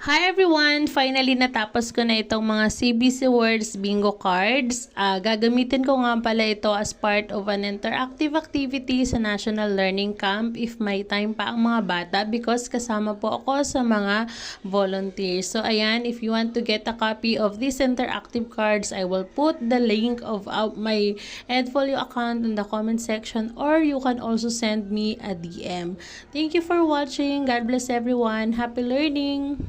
Hi everyone! Finally natapos ko na itong mga CBC Words Bingo cards. Gagamitin ko nga pala ito as part of an interactive activity sa National Learning Camp if may time pa ang mga bata because kasama po ako sa mga volunteers. So ayan, if you want to get a copy of these interactive cards, I will put the link of my Edfolio account in the comment section or you can also send me a DM. Thank you for watching. God bless everyone. Happy learning!